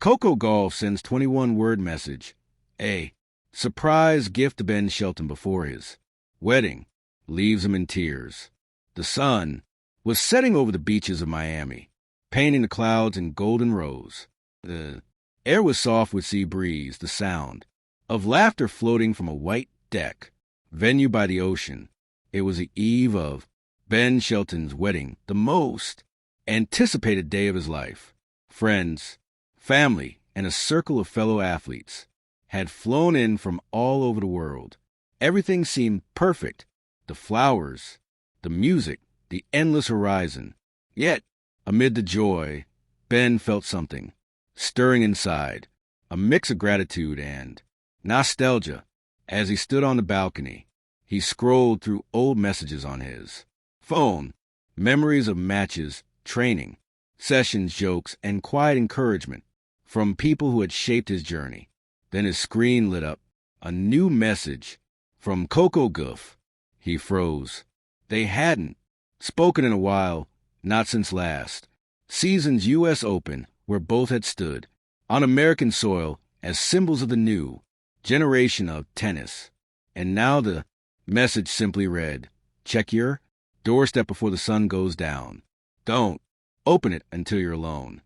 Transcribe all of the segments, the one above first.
Coco Gauff sends 21-word message. A. Surprise gift to Ben Shelton before his wedding. Leaves him in tears. The sun was setting over the beaches of Miami, painting the clouds in golden rose. The air was soft with sea breeze, the sound of laughter floating from a white deck. Venue by the ocean. It was the eve of Ben Shelton's wedding, the most anticipated day of his life. Friends, family, and a circle of fellow athletes had flown in from all over the world. Everything seemed perfect. The flowers, the music, the endless horizon. Yet, amid the joy, Ben felt something stirring inside, a mix of gratitude and nostalgia. As he stood on the balcony, he scrolled through old messages on his phone, memories of matches, training, sessions, jokes, and quiet encouragement from people who had shaped his journey. Then his screen lit up. A new message from Coco Gauff. He froze. They hadn't spoken in a while, not since last season's U.S. Open, where both had stood on American soil as symbols of the new generation of tennis. And now the message simply read, check your doorstep before the sun goes down. Don't open it until you're alone.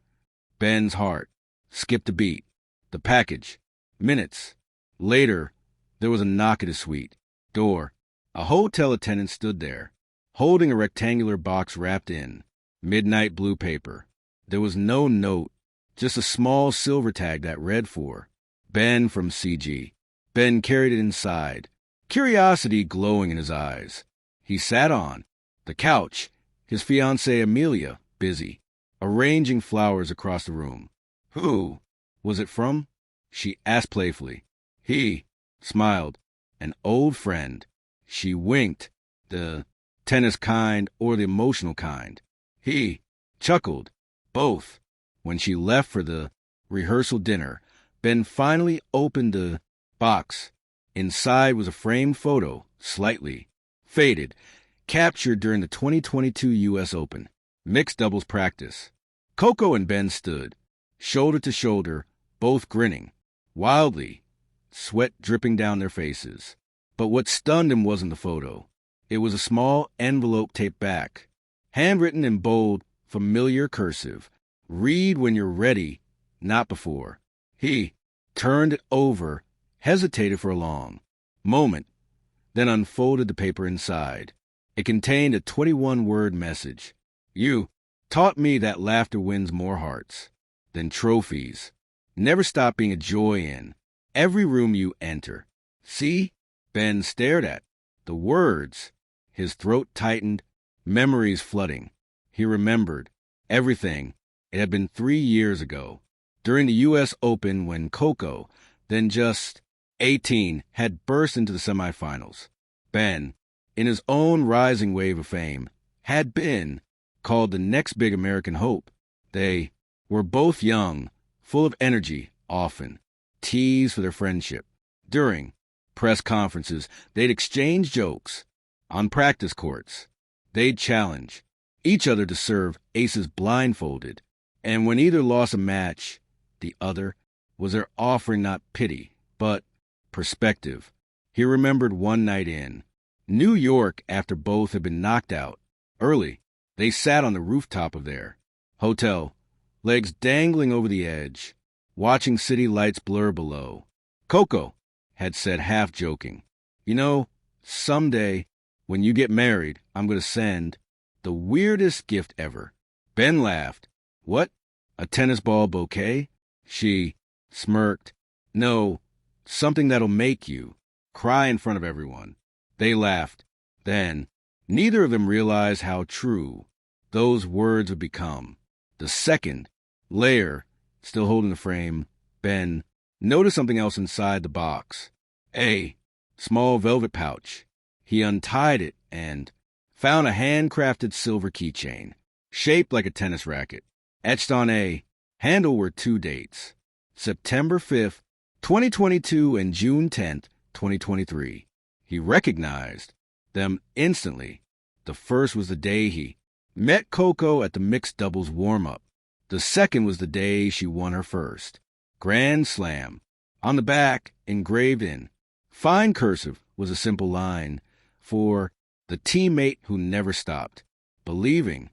Ben's heart skipped a beat. The package. Minutes later, there was a knock at his suite door. A hotel attendant stood there, holding a rectangular box wrapped in midnight blue paper. There was no note, just a small silver tag that read for Ben from CG. Ben carried it inside, curiosity glowing in his eyes. He sat on the couch, his fiancée Amelia busy, arranging flowers across the room. Who was it from? She asked playfully. He smiled. An old friend. She winked. The tennis kind or the emotional kind. He chuckled. Both. When she left for the rehearsal dinner, Ben finally opened the box. Inside was a framed photo, slightly faded, captured during the 2022 U.S. Open mixed doubles practice. Coco and Ben stood, shoulder to shoulder, both grinning wildly, sweat dripping down their faces. But what stunned him wasn't the photo. It was a small envelope taped back, handwritten in bold, familiar cursive. Read when you're ready, not before. He turned it over, hesitated for a long moment, then unfolded the paper inside. It contained a 21-word message. You taught me that laughter wins more hearts than trophies. Never stop being a joy in every room you enter. See? Ben stared at the words. His throat tightened, memories flooding. He remembered everything. It had been 3 years ago, during the U.S. Open when Coco, then just 18, had burst into the semifinals. Ben, in his own rising wave of fame, had been called the next big American hope. They were both young, full of energy, often teased for their friendship. During press conferences, they'd exchange jokes. On practice courts, they'd challenge each other to serve aces blindfolded. And when either lost a match, the other was their offering not pity, but perspective. He remembered one night in New York after both had been knocked out early. They sat on the rooftop of their hotel, legs dangling over the edge, watching city lights blur below. Coco had said, half joking, you know, someday when you get married, I'm going to send the weirdest gift ever. Ben laughed. What? A tennis ball bouquet? She smirked. No, something that'll make you cry in front of everyone. They laughed. Then, neither of them realized how true those words would become. The second layer, still holding the frame, Ben noticed something else inside the box. A small velvet pouch. He untied it and found a handcrafted silver keychain, shaped like a tennis racket. Etched on a handle were 2 dates, September 5th, 2022 and June 10th, 2023. He recognized them instantly. The first was the day he met Coco at the mixed doubles warm-up. The second was the day she won her first Grand Slam. On the back, engraved in fine cursive, was a simple line for the teammate who never stopped believing.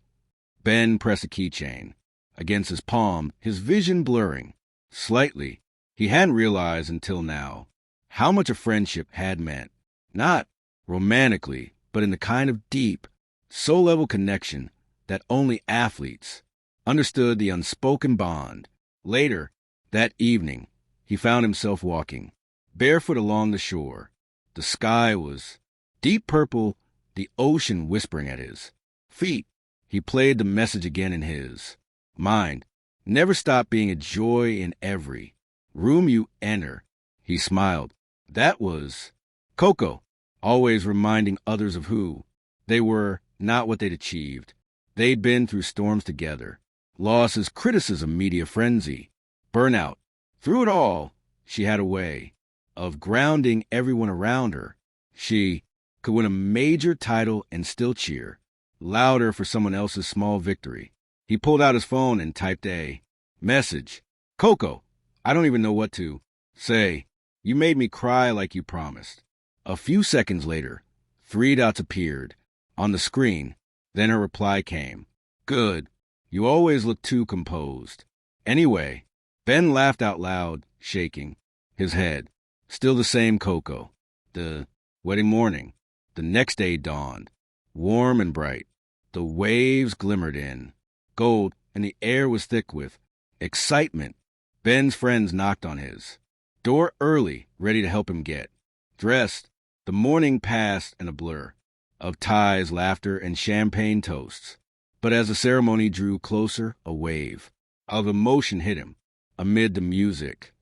Ben pressed a keychain against his palm, his vision blurring slightly. He hadn't realized until now how much a friendship had meant, not romantically, but in the kind of deep, soul-level connection that only athletes understood, the unspoken bond. Later, that evening, he found himself walking barefoot along the shore. The sky was deep purple, the ocean whispering at his feet. He played the message again in his mind. Never stop being a joy in every room you enter. He smiled. That was Coco, always reminding others of who they were, not what they'd achieved. They'd been through storms together. Losses, criticism, media frenzy, burnout. Through it all, she had a way of grounding everyone around her. She could win a major title and still cheer louder for someone else's small victory. He pulled out his phone and typed a message. Coco, I don't even know what to say. You made me cry like you promised. A few seconds later, 3 dots appeared on the screen. Then her reply came. Good. You always look too composed. Anyway, Ben laughed out loud, shaking his head. Still the same Coco. The wedding morning. The next day dawned, warm and bright. The waves glimmered in gold, and the air was thick with excitement. Ben's friends knocked on his door early, ready to help him get dressed. The morning passed in a blur of ties, laughter, and champagne toasts. But as the ceremony drew closer, a wave of emotion hit him. Amid the music,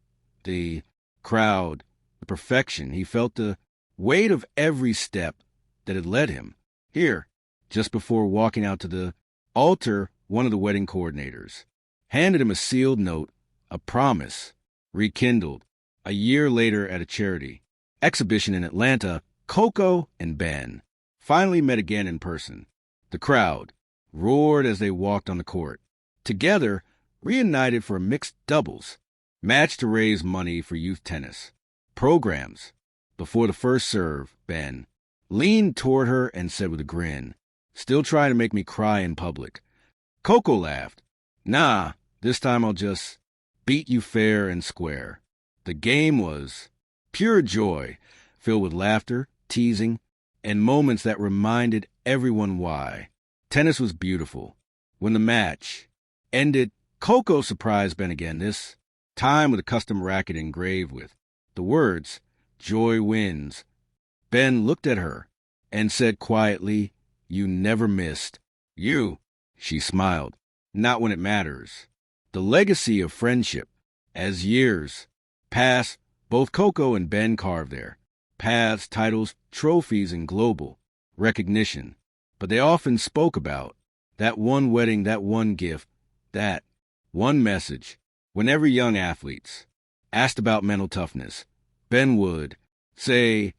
the crowd, the perfection, he felt the weight of every step that had led him here. Just before walking out to the altar, one of the wedding coordinators handed him a sealed note, a promise, rekindled. A year later at a charity exhibition in Atlanta, Coco and Ben finally met again in person. The crowd roared as they walked on the court, together, reunited for a mixed doubles match to raise money for youth tennis programs. Before the first serve, Ben leaned toward her and said with a grin, still trying to make me cry in public. Coco laughed. Nah, this time I'll just beat you fair and square. The game was pure joy, filled with laughter, teasing, and moments that reminded everyone why tennis was beautiful. When the match ended, Coco surprised Ben again, this time with a custom racket engraved with the words, Joy wins. Ben looked at her and said quietly, You never missed. You. She smiled. Not when it matters. The legacy of friendship. As years passed, both Coco and Ben carved their paths, titles, trophies, and global recognition. But they often spoke about that one wedding, that one gift, that one message. Whenever young athletes asked about mental toughness, Ben would say,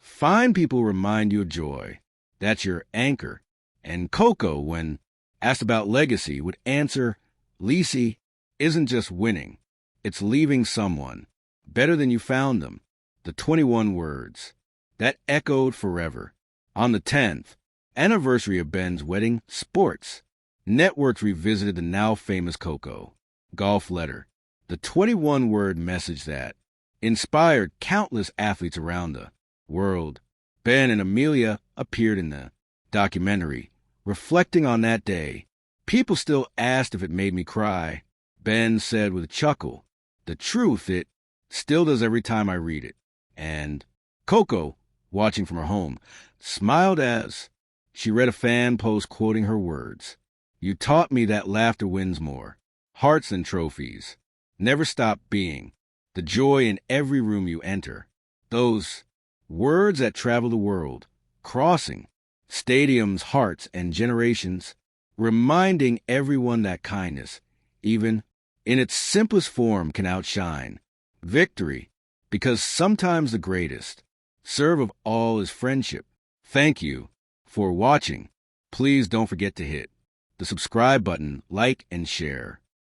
Find people remind you of joy. That's your anchor. And Coco, when asked about legacy, would answer, Lisi isn't just winning. It's leaving someone better than you found them. The 21 words that echoed forever. On the 10th anniversary of Ben's wedding, sports networks revisited the now famous Coco Gauff letter, the 21-word message that inspired countless athletes around the world. Ben and Amelia appeared in the documentary, reflecting on that day. People still asked if it made me cry. Ben said with a chuckle, The truth, it still does every time I read it. And Coco, watching from her home, smiled as she read a fan post quoting her words. You taught me that laughter wins more hearts than trophies. Never stop being the joy in every room you enter. Those words that travel the world, crossing stadiums, hearts, and generations, reminding everyone that kindness, even in its simplest form, can outshine victory, because sometimes the greatest serve of all is friendship. Thank you for watching. Please don't forget to hit the subscribe button, like, and share.